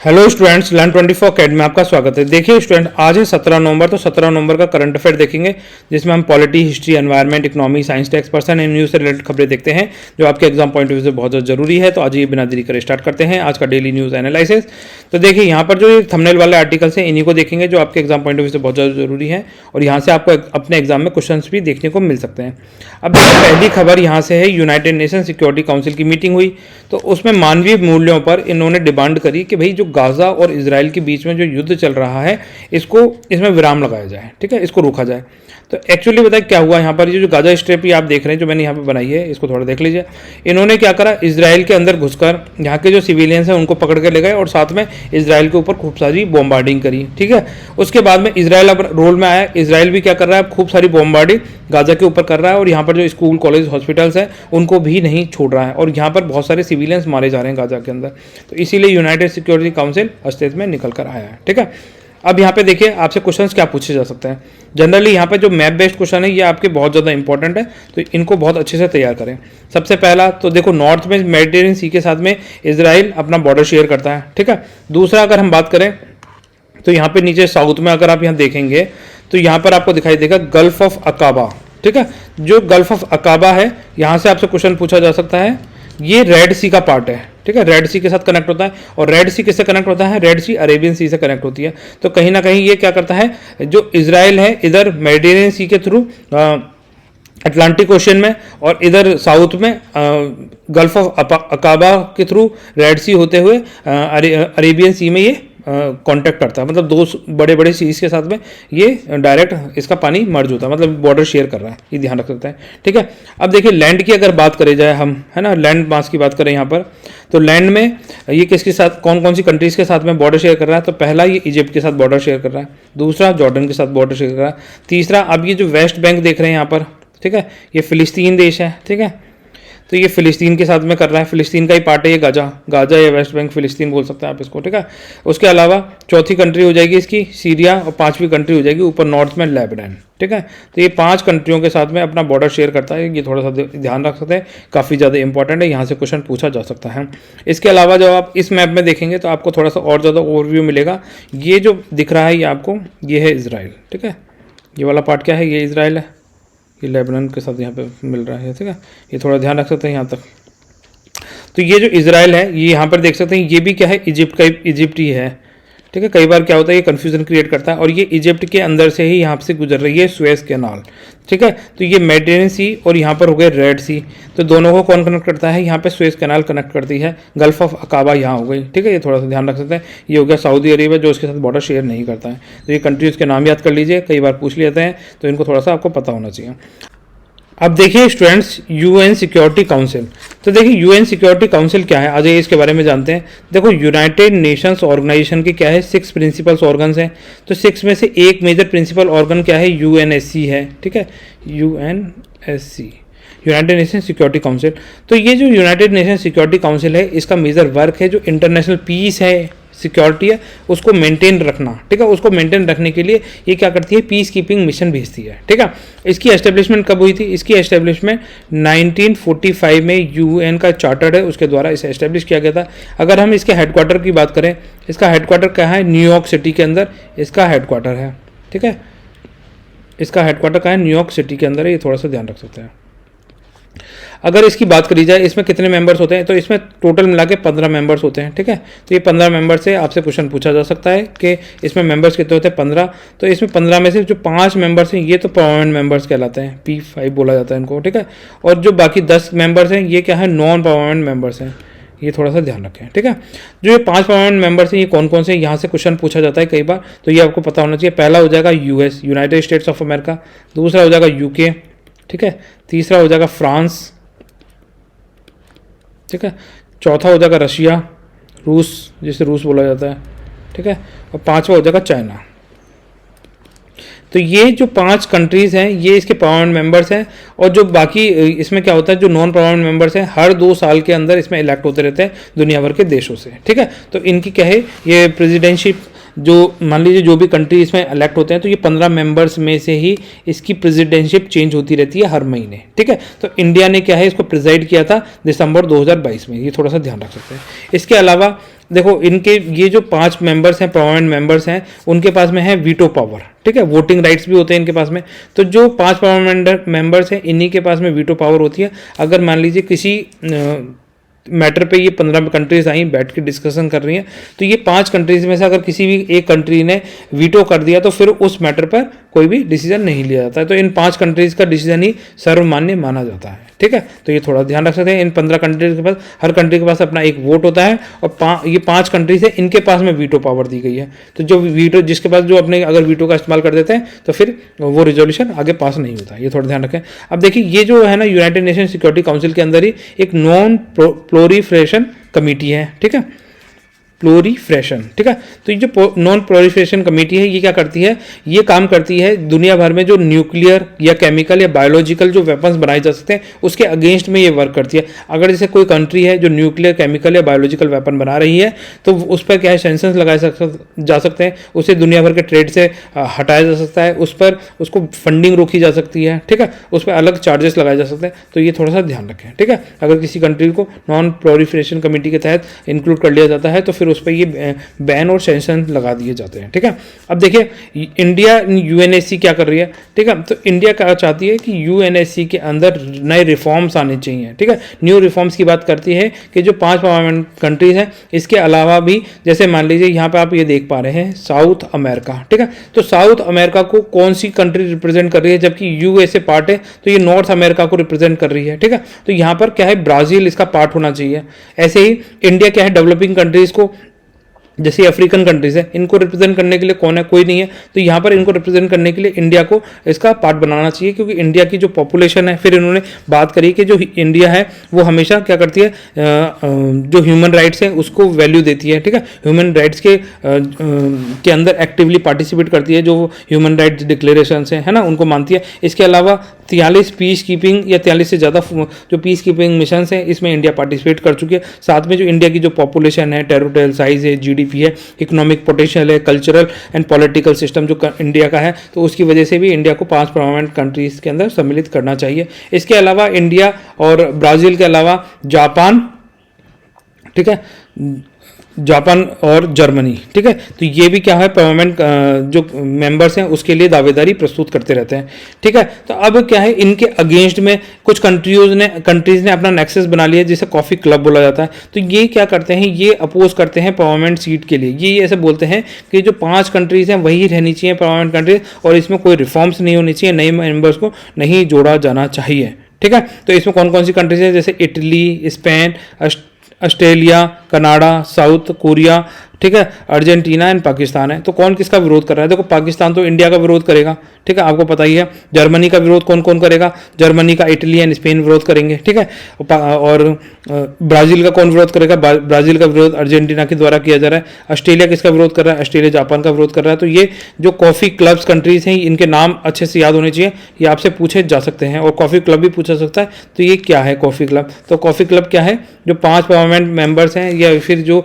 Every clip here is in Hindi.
हेलो स्टूडेंट्स, लर्न 24 अकेडमी में आपका स्वागत है। देखिए स्टूडेंट, आज है 17 नवंबर, तो 17 नवंबर का करंट अफेयर देखेंगे जिसमें हम polity, history, environment, economy, science, tax, person and news से रिलेटेड खबरें देखते हैं जो आपके एग्जाम पॉइंट ऑफ व्यू से बहुत ज़्यादा जरूरी है। तो आज ये बिना देरी करे स्टार्ट करते हैं आज का डेली न्यूज़ एनालिसिस। तो देखिए यहाँ पर जो थंबनेल वाले आर्टिकल्स हैं इन्हीं को देखेंगे जो आपके एग्जाम पॉइंट ऑफ व्यू से बहुत ज़्यादा जरूरी है और यहाँ से आपको अपने एग्जाम में क्वेश्चन भी देखने को मिल सकते हैं। अब देखिए पहली खबर यहाँ से है, यूनाइटेड नेशन सिक्योरिटी काउंसिल की मीटिंग हुई तो उसमें मानवीय मूल्यों पर इन्होंने डिमांड करी कि भाई जो गाजा और इजराइल के बीच में जो युद्ध चल रहा है इसमें विराम लगाया जाए, ठीक है, इसको रोका जाए। तो एक्चुअली बताए क्या हुआ यहाँ पर, ये जो गाजा स्ट्रिप ये आप देख रहे हैं जो मैंने यहाँ पे बनाई है, इसको थोड़ा देख लीजिए। इन्होंने क्या करा, इजराइल के अंदर घुसकर यहाँ के जो सिविलियंस हैं उनको पकड़ के ले गए और साथ में इजराइल के ऊपर खूब सारी बॉम्बार्डिंग करी, ठीक है। उसके बाद में इजराइल अब रोल में आया, इजराइल भी क्या कर रहा है, खूब सारी बॉम्बार्डिंग गाजा के ऊपर कर रहा है और यहाँ पर जो स्कूल, कॉलेज, हॉस्पिटल्स हैं उनको भी नहीं छोड़ रहा है और यहाँ पर बहुत सारे सिविलियंस मारे जा रहे हैं गाजा के अंदर। तो इसीलिए यूनाइटेड सिक्योरिटी काउंसिल अस्तित्व में निकल कर आया है, ठीक है। अब यहाँ पे देखिए आपसे क्वेश्चंस क्या पूछे जा सकते हैं। जनरली यहाँ पे जो मैप बेस्ड क्वेश्चन है ये आपके बहुत ज़्यादा इंपॉर्टेंट है, तो इनको बहुत अच्छे से तैयार करें। सबसे पहला तो देखो, नॉर्थ में मेडिटेरियन सी के साथ में इजराइल अपना बॉर्डर शेयर करता है, ठीक है। दूसरा अगर हम बात करें तो यहाँ पे नीचे साउथ में अगर आप यहाँ देखेंगे तो यहाँ पर आपको दिखाई देगा गल्फ ऑफ अकाबा, ठीक है। जो गल्फ ऑफ अकाबा है यहाँ से आपसे क्वेश्चन पूछा जा सकता है, ये रेड सी का पार्ट है, ठीक है, रेड सी के साथ कनेक्ट होता है। और रेड सी किससे कनेक्ट होता है, रेड सी अरेबियन सी से कनेक्ट होती है। तो कहीं ना कहीं ये क्या करता है, जो इजराइल है इधर मेडिटेरियन सी के थ्रू अटलांटिक ओशन में और इधर साउथ में गल्फ ऑफ अकाबा के थ्रू रेड सी होते हुए अरेबियन सी में ये कांटेक्ट करता है। मतलब दो बड़े बड़े सीज के साथ में ये डायरेक्ट इसका पानी मर्ज होता है, मतलब बॉर्डर शेयर कर रहा है, ये ध्यान रख सकते हैं, ठीक है। अब देखिए लैंड की अगर बात करें जाए हम, है ना, लैंड मास की बात करें यहाँ पर, तो लैंड में ये किसके साथ, कौन कौन सी कंट्रीज के साथ में बॉर्डर शेयर कर रहा है। तो पहला ये इजिप्ट के साथ बॉर्डर शेयर कर रहा है, दूसरा जॉर्डन के साथ बॉर्डर शेयर कर रहा है, तीसरा अब ये जो वेस्ट बैंक देख रहे हैं यहाँ पर, ठीक है, ये फिलिस्तीन देश है, ठीक है। तो ये फिलिस्तीन के साथ में कर रहा है, फिलिस्तीन का ही पार्ट है ये गाजा या वेस्ट बैंक, फिलिस्तीन बोल सकते हैं आप इसको, ठीक है। उसके अलावा चौथी कंट्री हो जाएगी इसकी सीरिया और पांचवी कंट्री हो जाएगी ऊपर नॉर्थ में लेबनान, ठीक है। तो ये 5 कंट्रियों के साथ में अपना बॉर्डर शेयर करता है, ये थोड़ा सा ध्यान रख सकते हैं, काफ़ी ज़्यादा इंपॉर्टेंट है, यहाँ से क्वेश्चन पूछा जा सकता है। इसके अलावा जब आप इस मैप में देखेंगे तो आपको थोड़ा सा और ज़्यादा ओवरव्यू मिलेगा। ये जो दिख रहा है ये आपको, ये है इजराइल, ठीक है, ये वाला पार्ट क्या है, ये इजराइल है, ये लेबनान के साथ यहाँ पे मिल रहा है, ठीक है। ये थोड़ा ध्यान रख सकते हैं यहाँ तक। तो ये जो इजराइल है ये यहाँ पर देख सकते हैं, ये भी क्या है, इजिप्ट का, इजिप्ट ही है, ठीक है। कई बार क्या होता है ये कन्फ्यूजन क्रिएट करता है और ये इजिप्ट के अंदर से ही यहाँ से गुजर रही है सुएज कैनाल, ठीक है। तो ये मेडिटेरियन सी और यहाँ पर हो गए रेड सी, तो दोनों को कौन कनेक्ट करता है, यहाँ पे सुएज कैनाल कनेक्ट करती है, गल्फ ऑफ अकाबा यहाँ हो गई, ठीक है। ये थोड़ा सा ध्यान रख सकते हैं। ये हो गया सऊदी अरेबिया जो उसके साथ बॉर्डर शेयर नहीं करता है। तो ये कंट्रीज के नाम याद कर लीजिए, कई बार पूछ लेते हैं तो इनको थोड़ा सा आपको पता होना चाहिए। अब देखिए स्टूडेंट्स, यूएन सिक्योरिटी काउंसिल। तो देखिए यूएन सिक्योरिटी काउंसिल क्या है, आज इसके बारे में जानते हैं। देखो यूनाइटेड नेशंस ऑर्गेनाइजेशन के क्या है, 6 प्रिंसिपल्स ऑर्गन्स हैं। तो 6 में से एक मेजर प्रिंसिपल ऑर्गन क्या है, यूएनएससी है, ठीक है, UNSC, United nation security council. तो ये जो यूनाइटेड नेशन सिक्योरिटी काउंसिल है इसका मेजर वर्क है जो इंटरनेशनल पीस है, सिक्योरिटी है, उसको मेंटेन रखना, ठीक है। उसको मेंटेन रखने के लिए ये क्या करती है, पीस कीपिंग मिशन भेजती है, ठीक है। इसकी एस्टेब्लिशमेंट कब हुई थी, इसकी एस्टेब्लिशमेंट 1945 में यूएन का चार्टर है उसके द्वारा इसे एस्टेब्लिश किया गया था। अगर हम इसके हेडक्वार्टर की बात करें, इसका हेडक्वार्टर क्या है, न्यूयॉर्क सिटी के अंदर इसका हेडक्वार्टर है, ठीक है। इसका हेडक्वार्टर क्या है, न्यूयॉर्क सिटी के अंदर है, ये थोड़ा सा ध्यान रख सकते हैं। अगर इसकी बात करी जाए इसमें कितने मेंबर्स होते हैं, तो इसमें टोटल मिला के 15 मेंबर्स होते हैं, ठीक है। तो ये 15 मेंबर से आपसे क्वेश्चन पूछा जा सकता है कि इसमें मेंबर्स कितने होते हैं, 15। तो इसमें 15 में से जो 5 मेंबर्स हैं ये तो परमानेंट मेंबर्स कहलाते हैं, P5 बोला जाता है इनको, ठीक है। और जो बाकी 10 मेंबर्स हैं ये क्या है, नॉन परमानेंट मेंबर्स हैं, ये थोड़ा सा ध्यान रखें, ठीक है। जो ये 5 परमानेंट मेंबर्स हैं ये कौन कौन से हैं, यहाँ से क्वेश्चन पूछा जाता है कई बार, तो ये आपको पता होना चाहिए। पहला हो जाएगा US, United states of America, दूसरा हो जाएगा यूके, ठीक है, तीसरा हो जाएगा फ्रांस, ठीक है, चौथा हो जाएगा रशिया, रूस, जिसे रूस बोला जाता है, ठीक है, और 5वां हो जाएगा चाइना। तो ये जो 5 कंट्रीज़ हैं ये इसके परमानेंट मेंबर्स हैं और जो बाकी इसमें क्या होता है, जो नॉन परमानेंट मेंबर्स हैं हर 2 साल के अंदर इसमें इलेक्ट होते रहते हैं दुनिया भर के देशों से, ठीक है। तो इनकी क्या है, ये प्रेसिडेंटशिप जो मान लीजिए जो भी कंट्री इसमें इलेक्ट होते हैं तो ये 15 मेंबर्स में से ही इसकी प्रेसिडेंटशिप चेंज होती रहती है हर महीने, ठीक है। तो इंडिया ने क्या है इसको प्रिजाइड किया था दिसंबर 2022 में, ये थोड़ा सा ध्यान रख सकते हैं। इसके अलावा देखो इनके ये जो 5 मेंबर्स हैं, परमानेंट मेंबर्स हैं, उनके पास में है वीटो पावर, ठीक है, वोटिंग राइट्स भी होते हैं इनके पास में। तो जो 5 परमानेंट मेंबर्स हैं इन्हीं के पास में वीटो पावर होती है। अगर मान लीजिए किसी मैटर पे ये 15 कंट्रीज आई बैठ के डिस्कशन कर रही हैं, तो ये 5 कंट्रीज में से अगर किसी भी एक कंट्री ने वीटो कर दिया तो फिर उस मैटर पर कोई भी डिसीजन नहीं लिया जाता है। तो इन 5 कंट्रीज का डिसीजन ही सर्वमान्य माना जाता है, ठीक है। तो ये थोड़ा ध्यान रख सकते हैं। इन 15 कंट्रीज के पास, हर कंट्री के पास अपना एक वोट होता है, और ये 5 कंट्रीज है, इनके पास में वीटो पावर दी गई है। तो जो वीटो, जिसके पास जो अपने अगर वीटो का इस्तेमाल कर देते हैं तो फिर वो रिजोल्यूशन आगे पास नहीं होता। ये थोड़ा ध्यान रखें। अब देखिए ये जो है ना, यूनाइटेड नेशन सिक्योरिटी काउंसिल के अंदर ही एक नॉन प्रोलिफरेशन कमेटी है, ठीक है, प्लोरीफ्रेशन, ठीक है। तो ये जो नॉन प्लोरीफ्रेशन कमेटी है, ये क्या करती है, ये काम करती है दुनिया भर में जो न्यूक्लियर या केमिकल या बायोलॉजिकल जो वेपन्स बनाए जा सकते हैं उसके अगेंस्ट में ये वर्क करती है। अगर जैसे कोई कंट्री है जो न्यूक्लियर, केमिकल या बायोलॉजिकल वेपन बना रही है तो उस पर क्या है, सेंक्शंस लगाए जा सकते हैं, उसे दुनिया भर के ट्रेड से हटाया जा सकता है, उस पर उसको फंडिंग रोकी जा सकती है, ठीक है, उस पर अलग चार्जेस लगाए जा सकते हैं। तो ये थोड़ा सा ध्यान रखें, ठीक है। अगर किसी कंट्री को नॉन प्लोरीफ्रेशन कमेटी के तहत इंक्लूड कर लिया जाता है तो फिर उस पर ये बैन और सैंक्शन लगा दिए जाते हैं, ठीक है। अब देखिए इंडिया यूएनएससी क्या कर रही है, ठीक है। तो इंडिया क्या चाहती है कि यूएनएससी के अंदर नए रिफॉर्म्स आने चाहिए, ठीक है। न्यू रिफॉर्म्स की बात करती है कि जो 5 परमानेंट कंट्रीज हैं इसके अलावा भी, जैसे मान लीजिए यहाँ पे आप ये देख पा रहे हैं साउथ अमेरिका, ठीक है। तो साउथ अमेरिका को कौन सी कंट्री रिप्रेजेंट कर रही है, जबकि यूएसए पार्ट है तो ये नॉर्थ अमेरिका को रिप्रेजेंट कर रही है, ठीक है। तो यहाँ पर क्या है, ब्राजील इसका पार्ट होना चाहिए। ऐसे ही इंडिया क्या है, डेवलपिंग कंट्रीज को, जैसे अफ्रीकन कंट्रीज है, इनको रिप्रेजेंट करने के लिए कौन है, कोई नहीं है। तो यहाँ पर इनको रिप्रेजेंट करने के लिए इंडिया को इसका पार्ट बनाना चाहिए, क्योंकि इंडिया की जो पॉपुलेशन है, फिर इन्होंने बात करी कि जो इंडिया है वो हमेशा क्या करती है, जो ह्यूमन राइट्स है उसको वैल्यू देती है, ठीक है। ह्यूमन राइट्स के अंदर एक्टिवली पार्टिसिपेट करती है, जो ह्यूमन राइट्स डिक्लेरेशन है ना, उनको मानती है। इसके अलावा 43 पीस कीपिंग या 43 से ज़्यादा जो पीस कीपिंग मिशन हैं इसमें इंडिया पार्टिसिपेट कर चुकी है। साथ में जो इंडिया की जो पॉपुलेशन है, टेरिटोरियल साइज है, जीडीपी है, इकोनॉमिक पोटेंशियल है, कल्चरल एंड पॉलिटिकल सिस्टम जो इंडिया का है, तो उसकी वजह से भी इंडिया को 5 परमानेंट कंट्रीज के अंदर सम्मिलित करना चाहिए। इसके अलावा इंडिया और ब्राज़ील के अलावा जापान, ठीक है, जापान और जर्मनी, ठीक है। तो ये भी क्या है, परमानेंट जो मेंबर्स हैं उसके लिए दावेदारी प्रस्तुत करते रहते हैं, ठीक है। तो अब क्या है, इनके अगेंस्ट में कुछ कंट्रीज ने अपना नेक्सस बना लिया जिसे कॉफ़ी क्लब बोला जाता है। तो ये क्या करते हैं, ये अपोज करते हैं परमानेंट सीट के लिए। ये ऐसे बोलते हैं कि जो 5 कंट्रीज हैं वही रहनी चाहिए परमानेंट कंट्रीज, और इसमें कोई रिफॉर्म्स नहीं होनी चाहिए, नए मेंबर्स को नहीं जोड़ा जाना चाहिए, ठीक है। तो इसमें कौन कौन सी कंट्रीज हैं, जैसे Italy, Spain, Australia, Canada, south Korea, ठीक है, अर्जेंटीना एंड पाकिस्तान है। तो कौन किसका विरोध कर रहा है, देखो पाकिस्तान तो इंडिया का विरोध करेगा, ठीक है, आपको पता ही है। जर्मनी का विरोध कौन कौन करेगा, जर्मनी का इटली एंड स्पेन विरोध करेंगे, ठीक है। और ब्राज़ील का कौन विरोध करेगा, ब्राज़ील का विरोध अर्जेंटीना के द्वारा किया जा रहा है। ऑस्ट्रेलिया किसका विरोध कर रहा है, ऑस्ट्रेलिया जापान का विरोध कर रहा है। तो ये जो कॉफ़ी क्लब्स कंट्रीज हैं इनके नाम अच्छे से याद होने चाहिए, ये आपसे पूछे जा सकते हैं, और कॉफ़ी क्लब भी पूछा सकता है। तो ये क्या है कॉफ़ी क्लब, तो कॉफ़ी क्लब क्या है, जो 5 परमानेंट मेंबर्स हैं या फिर जो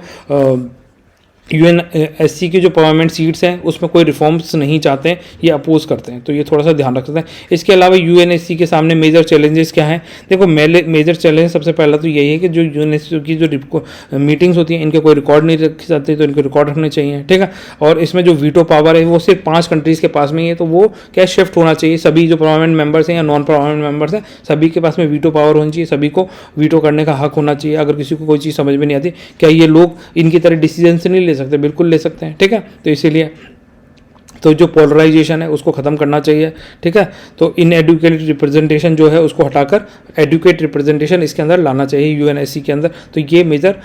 यूएनएससी की जो परमानेंट सीट्स हैं उसमें कोई रिफॉर्म्स नहीं चाहते हैं, ये अपोज करते हैं। तो ये थोड़ा सा ध्यान रख सकते हैं। इसके अलावा यूएनएससी के सामने मेजर चैलेंजेस क्या हैं, देखो मेजर चैलेंज सबसे पहला तो यही है कि जो यूएनएससी की जो मीटिंग्स होती हैं इनके कोई रिकॉर्ड नहीं रखे जाते, तो इनके रिकॉर्ड रखने चाहिए, ठीक है। और इसमें जो वीटो पावर है वो सिर्फ 5 कंट्रीज़ के पास में ही है, तो वो क्या शिफ्ट होना चाहिए। सभी जो परमानेंट मेंबर्स हैं या नॉन परमानेंट मेंबर्स हैं सभी के पास में वीटो पावर होनी चाहिए, सभी को वीटो करने का हक होना चाहिए। अगर किसी को कोई चीज़ समझ में नहीं आती, क्या ये लोग इनकी तरह डिसीजन से नहीं ले सकते, बिल्कुल ले सकते हैं, ठीक है। तो इसीलिए तो जो पोलराइजेशन है उसको ख़त्म करना चाहिए, ठीक है। तो इनएडुकेट रिप्रेजेंटेशन जो है उसको हटाकर एडुकेट रिप्रेजेंटेशन इसके अंदर लाना चाहिए यूएनएससी के अंदर। तो ये मेजर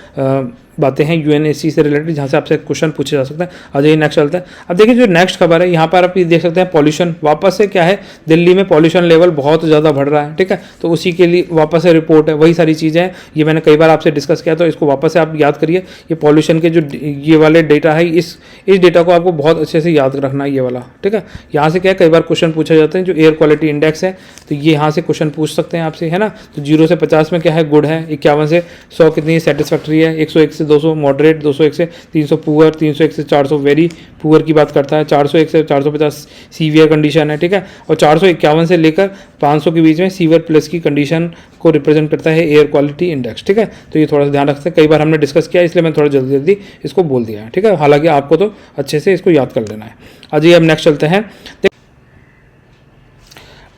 बातें हैं यूएनएससी से रिलेटेड जहाँ से आपसे क्वेश्चन पूछे जा सकते हैं। आ जाइए नेक्स्ट चलते हैं। अब देखिए जो नेक्स्ट खबर है यहाँ पर आप ये देख सकते हैं, पॉल्यूशन वापस से क्या है, दिल्ली में पॉल्यूशन लेवल बहुत ज़्यादा बढ़ रहा है, ठीक है। तो उसी के लिए वापस से रिपोर्ट है, वही सारी चीज़ें हैं, ये मैंने कई बार आपसे डिस्कस किया, तो इसको वापस से आप याद करिए। ये पॉल्यूशन के जो ये वाले डेटा है, इस डेटा को आपको बहुत अच्छे से याद रखना है, ये वाला, ठीक है। यहाँ से क्या है, कई बार क्वेश्चन पूछे जाते हैं, जो एयर क्वालिटी इंडेक्स है, तो ये यहाँ से क्वेश्चन पूछ सकते हैं आपसे, है ना। तो 0 से 50 में क्या है, गुड है, 51 से 100 कितनी सेटिस्फैक्ट्री है, 101 से 200 मॉडरेट, 201 से 300 पुअर, 301 से 400 वेरी पुअर की बात करता है, 401 से 450 सीवियर कंडीशन है, ठीक है, और 451 से लेकर 500 के बीच में सीवियर प्लस की कंडीशन को रिप्रेजेंट करता है एयर क्वालिटी इंडेक्स, ठीक है। तो ये थोड़ा सा ध्यान रखते हैं, कई बार हमने डिस्कस किया इसलिए मैं थोड़ा जल्दी जल्दी इसको बोल दिया है, ठीक है, हालांकि आपको तो अच्छे से इसको याद कर लेना है। अजी अब नेक्स्ट चलते हैं।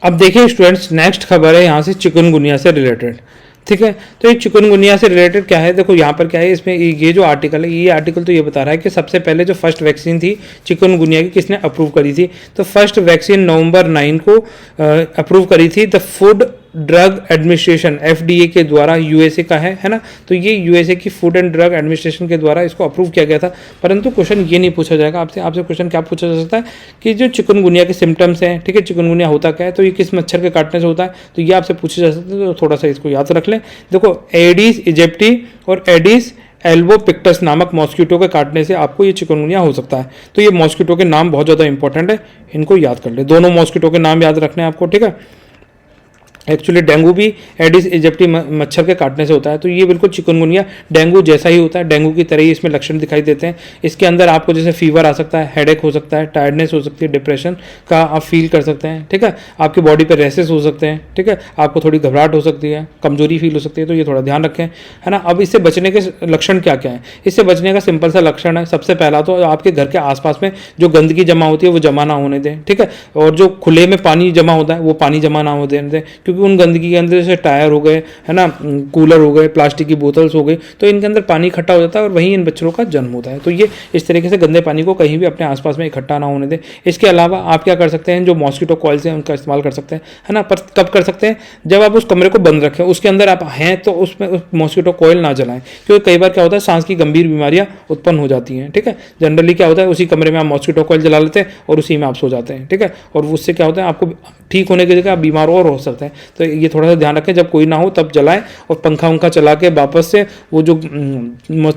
अब देखिए स्टूडेंट्स, नेक्स्ट खबर है यहाँ से चिकनगुनिया से रिलेटेड, ठीक है। तो ये चिकनगुनिया से रिलेटेड क्या है, देखो यहाँ पर क्या है, इसमें ये जो आर्टिकल है, ये आर्टिकल तो ये बता रहा है कि सबसे पहले जो फर्स्ट वैक्सीन थी चिकनगुनिया की किसने अप्रूव करी थी, तो फर्स्ट वैक्सीन नवंबर 9 को अप्रूव करी थी the food drug administration FDA के द्वारा, USA का है ना, तो ये USA की फूड एंड ड्रग एडमिनिस्ट्रेशन के द्वारा इसको अप्रूव किया गया था। परंतु क्वेश्चन ये नहीं पूछा जाएगा आपसे क्वेश्चन क्या पूछा जा सकता है कि जो चिकनगुनिया के सिम्टम्स हैं, ठीक है, चिकनगुनिया होता क्या है, तो ये किस मच्छर के काटने से होता है, तो ये आपसे पूछा जा सकता है, तो थोड़ा सा इसको याद रख लें। देखो एडिस इजिप्टी और एडिस एल्बोपिक्टस नामक मॉस्किटो के काटने से आपको ये चिकनगुनिया हो सकता है। तो ये मॉस्किटो के नाम बहुत ज़्यादा इंपॉर्टेंट है, इनको याद कर ले, दोनों मॉस्किटो के नाम याद रखने हैं आपको, ठीक है। एक्चुअली डेंगू भी एडिस इजिप्टी मच्छर के काटने से होता है, तो ये बिल्कुल चिकनगुनिया डेंगू जैसा ही होता है, डेंगू की तरह ही इसमें लक्षण दिखाई देते हैं। इसके अंदर आपको जैसे फीवर आ सकता है, हेडेक हो सकता है, टायर्डनेस हो सकती है, डिप्रेशन का आप फील कर सकते हैं, ठीक है, आपकी बॉडी पर रैसेस हो सकते हैं, ठीक है, आपको थोड़ी घबराहट हो सकती है, कमजोरी फील हो सकती है, तो ये थोड़ा ध्यान रखें, है ना। अब इससे बचने के लक्षण क्या क्या है, इससे बचने का सिंपल सा लक्षण है, सबसे पहला तो आपके घर के आसपास में जो गंदगी जमा होती है वो जमा ना होने दें, ठीक है, और जो खुले में पानी जमा होता है वो पानी जमा ना होने दें, क्योंकि उन गंदगी के अंदर जैसे टायर हो गए, है ना, कूलर हो गए, प्लास्टिक की बोतल्स हो गई, तो इनके अंदर पानी इकट्ठा हो जाता है और वहीं इन बच्चों का जन्म होता है। तो ये इस तरीके से गंदे पानी को कहीं भी अपने आसपास में इकट्ठा ना होने दें। इसके अलावा आप क्या कर सकते हैं, जो मॉस्किटो कॉइल्स हैं उनका इस्तेमाल कर सकते हैं, है ना, पर कब कर सकते हैं, जब आप उस कमरे को बंद रखें, उसके अंदर आप हैं तो उसमें मॉस्किटो कॉइल ना जलाएं, क्योंकि कई बार क्या होता है सांस की गंभीर बीमारियां उत्पन्न हो जाती हैं, ठीक है। जनरली क्या होता है उसी कमरे में आप मॉस्किटो कॉइल जला लेते हैं और उसी में आप सो जाते हैं, ठीक है, और उससे क्या होता है आपको ठीक होने की जगह आप बीमार और हो सकते हैं। तो ये थोड़ा सा ध्यान रखें, जब कोई ना हो तब जलाएं, और पंखा उंखा चला के वापस से वो जो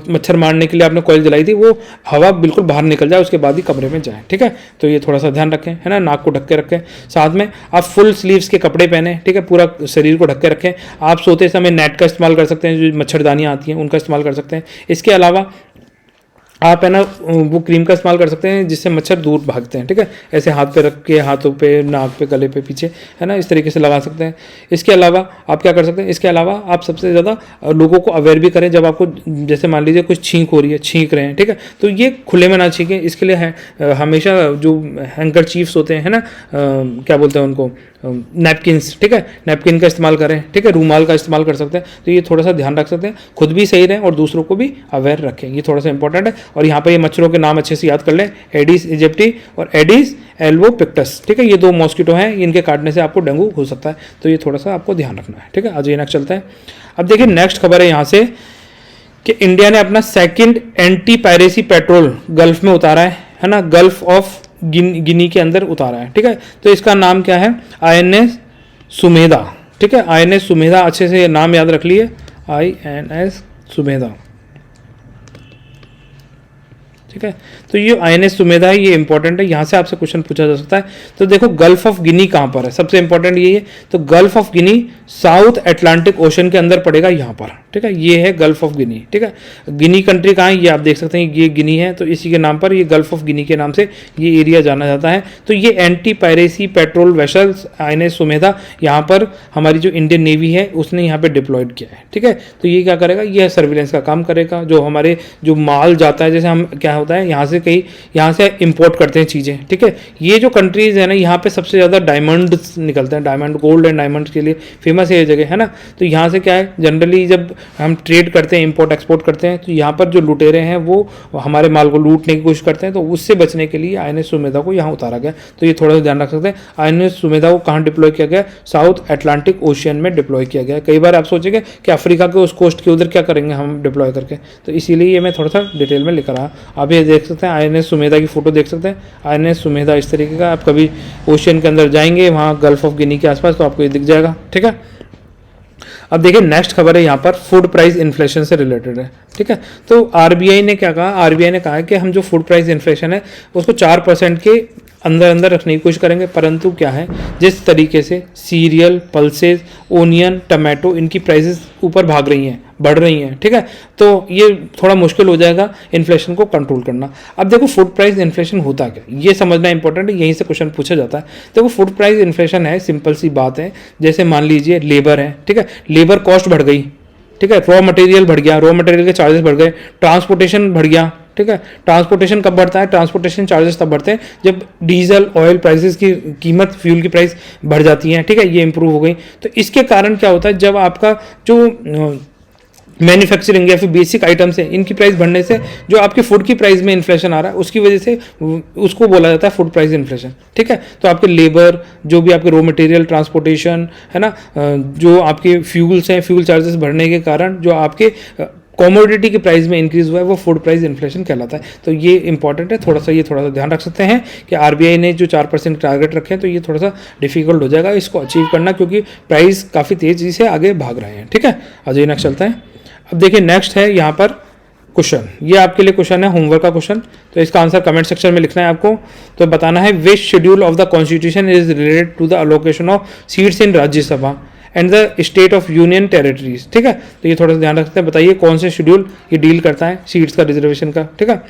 मच्छर मारने के लिए आपने कॉइल जलाई थी वो हवा बिल्कुल बाहर निकल जाए, उसके बाद ही कमरे में जाए, ठीक है। तो ये थोड़ा सा ध्यान रखें, है ना, नाक को ढक के रखें, साथ में आप फुल स्लीव्स के कपड़े पहने, ठीक है, पूरा शरीर को ढक के रखें। आप सोते समय नेट का इस्तेमाल कर सकते हैं, जो मच्छरदानियाँ आती हैं उनका इस्तेमाल कर सकते हैं। इसके अलावा आप है ना वो क्रीम का इस्तेमाल कर सकते हैं जिससे मच्छर दूर भागते हैं, ठीक है, ऐसे हाथ पे रख के, हाथों पे, नाक पे, गले पे, पीछे, है ना, इस तरीके से लगा सकते हैं। इसके अलावा आप क्या कर सकते हैं, इसके अलावा आप सबसे ज़्यादा लोगों को अवेयर भी करें, जब आपको जैसे मान लीजिए कुछ छींक हो रही है, छींक रहे हैं, ठीक है, तो ये खुले में ना छींकें, इसके लिए है हमेशा जो हैंकर चीफ्स होते हैं, है ना, क्या बोलते हैं उनको, नैपकिन्स, ठीक है, नैपकिन का इस्तेमाल करें, ठीक है, रूमाल का इस्तेमाल कर सकते हैं। तो ये थोड़ा सा ध्यान रख सकते हैं, खुद भी सही रहें और दूसरों को भी अवेयर रखें, ये थोड़ा सा इंपॉर्टेंट है। और यहाँ पे ये मच्छरों के नाम अच्छे से याद कर लें, एडिस इजिप्टी और एडिस एल्बोपिक्टस, ठीक है, ये दो मॉस्किटो हैं, इनके काटने से आपको डेंगू हो सकता है, तो ये थोड़ा सा आपको ध्यान रखना है, ठीक है। आज ये नेक्स्ट चलता है। अब देखिए नेक्स्ट खबर है यहाँ से कि इंडिया ने अपना second anti piracy petrol gulf में उतारा है ना, गल्फ ऑफ गिनी के अंदर उतारा है, ठीक है। तो इसका नाम क्या है, INS सुमेधा, ठीक है, INS सुमेधा, अच्छे से नाम याद रख लिए, INS सुमेधा, ठीक है। तो ये INS सुमेधा है, ये इंपॉर्टेंट है, यहाँ से आपसे क्वेश्चन पूछा जा सकता है। तो देखो गल्फ ऑफ गिनी कहाँ पर है, सबसे इंपॉर्टेंट ये है, तो gulf of Guinea south Atlantic ocean के अंदर पड़ेगा यहाँ पर, ठीक है, ये है गल्फ ऑफ गिनी, ठीक है। गिनी कंट्री कहाँ है ये आप देख सकते हैं, ये गिनी है, तो इसी के नाम पर ये गल्फ ऑफ गिनी के नाम से ये एरिया जाना जाता है। तो ये anti piracy patrol vessels INS Sumedha यहाँ पर हमारी जो इंडियन नेवी है उसने यहाँ पे डिप्लॉयड किया है, ठीक है। तो ये क्या करेगा, ये सर्विलेंस का काम करेगा, जो हमारे जो माल जाता है, जैसे हम क्या होता है यहाँ से इंपोर्ट करते हैं चीज़ें, ठीक है। ये जो कंट्रीज है ना, यहाँ पे सबसे ज़्यादा डायमंड निकलते हैं, डायमंड, गोल्ड एंड डायमंड के लिए फेमस है ये जगह, है ना। तो यहाँ से क्या है, जनरली जब हम ट्रेड करते हैं, इंपोर्ट एक्सपोर्ट करते हैं, तो यहाँ पर जो लुटेरे हैं वो हमारे माल को लूटने की कोशिश करते हैं, तो उससे बचने के लिए INS सुमेधा को यहाँ उतारा गया। तो ये थोड़ा सा ध्यान रख सकते हैं, INS सुमेधा को कहाँ डिप्लॉय किया गया, साउथ अटलांटिक ओशियन में डिप्लॉय किया गया। कई बार आप सोचेंगे कि अफ्रीका के उस कोस्ट के उधर क्या करेंगे हम डिप्लॉय करके, तो इसीलिए ये मैं थोड़ा सा डिटेल में लिख रहा। आप ये देख सकते हैं, INS सुमेधा की फोटो देख सकते हैं, INS सुमेधा इस तरीके का, आप कभी ओशियन के अंदर जाएंगे वहाँ गल्फ ऑफ गिनी के आसपास तो आपको ये दिख जाएगा, ठीक है। अब देखिए नेक्स्ट खबर है यहाँ पर फूड प्राइस इन्फ्लेशन से रिलेटेड है, ठीक है। तो RBI ने क्या कहा, RBI ने कहा है कि हम जो फूड प्राइस इन्फ्लेशन है उसको 4% के अंदर अंदर रखने की कोशिश करेंगे, परंतु क्या है, जिस तरीके से सीरियल, पल्सेस, ओनियन, टमाटो, इनकी प्राइसेस ऊपर भाग रही हैं, बढ़ रही हैं, ठीक है, तो ये थोड़ा मुश्किल हो जाएगा इन्फ्लेशन को कंट्रोल करना। अब देखो फूड प्राइस इन्फ्लेशन होता क्या, ये समझना इंपॉर्टेंट है, यहीं से क्वेश्चन पूछा जाता है। देखो फूड प्राइस इन्फ्लेशन है, सिंपल सी बात है, जैसे मान लीजिए लेबर है, ठीक है, लेबर कॉस्ट बढ़ गई, ठीक है, रॉ मटेरियल बढ़ गया, रॉ मटेरियल के चार्जेस बढ़ गए, ट्रांसपोर्टेशन बढ़ गया, ठीक है। ट्रांसपोर्टेशन कब बढ़ता है, ट्रांसपोर्टेशन चार्जेस तब बढ़ते हैं जब डीजल ऑयल प्राइसेस की कीमत, फ्यूल की प्राइस बढ़ जाती है, ठीक है, ये इंप्रूव हो गई। तो इसके कारण क्या होता है, जब आपका जो मैन्युफैक्चरिंग या फिर बेसिक आइटम्स है, इनकी प्राइस बढ़ने से जो आपके फूड की प्राइस में इन्फ्लेशन आ रहा है, उसकी वजह से उसको बोला जाता है फूड प्राइस इन्फ्लेशन, ठीक है। तो आपके लेबर, जो भी आपके रॉ मटेरियल, ट्रांसपोर्टेशन है ना, जो आपके फ्यूल्स हैं, फ्यूल चार्जेस बढ़ने के कारण जो आपके कॉमोडिटी के प्राइस में इंक्रीज हुआ है, वो फूड प्राइस इन्फ्लेशन कहलाता है। तो ये इंपॉर्टेंट है, थोड़ा सा ध्यान रख सकते हैं कि आरबीआई ने जो 4% टारगेट रखे हैं, तो ये थोड़ा सा डिफिकल्ट हो जाएगा इसको अचीव करना, क्योंकि प्राइस काफ़ी तेज़ी से आगे भाग रहे हैं, ठीक है। अजय नेक्स्ट चलते हैं। अब देखिए नेक्स्ट है यहाँ पर क्वेश्चन, ये आपके लिए क्वेश्चन है होमवर्क का क्वेश्चन, तो इसका आंसर कमेंट सेक्शन में लिखना है आपको। तो बताना है which schedule of the constitution is related to the allocation of seats in Rajya Sabha and the state of union territories, ठीक है। तो ये थोड़ा सा ध्यान रखते हैं, बताइए कौन से शेड्यूल ये डील करता है सीट्स का, रिजर्वेशन का, ठीक है,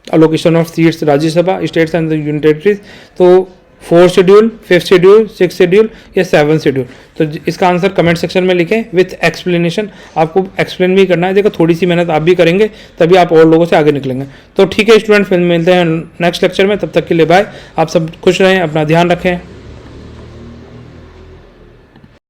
allocation of seats Rajya Sabha, states and the union territories. तो 4th schedule, 5th schedule, 6th schedule या 7th शेड्यूल। तो इसका आंसर कमेंट सेक्शन में लिखें विथ एक्सप्लेनेशन, आपको एक्सप्लेन भी करना है। देखो थोड़ी सी मेहनत आप भी करेंगे तभी आप और लोगों से आगे निकलेंगे। तो ठीक है स्टूडेंट, फिर मिलते हैं नेक्स्ट लेक्चर में, तब तक के लिए बाय। आप सब खुश रहें, अपना ध्यान रखें।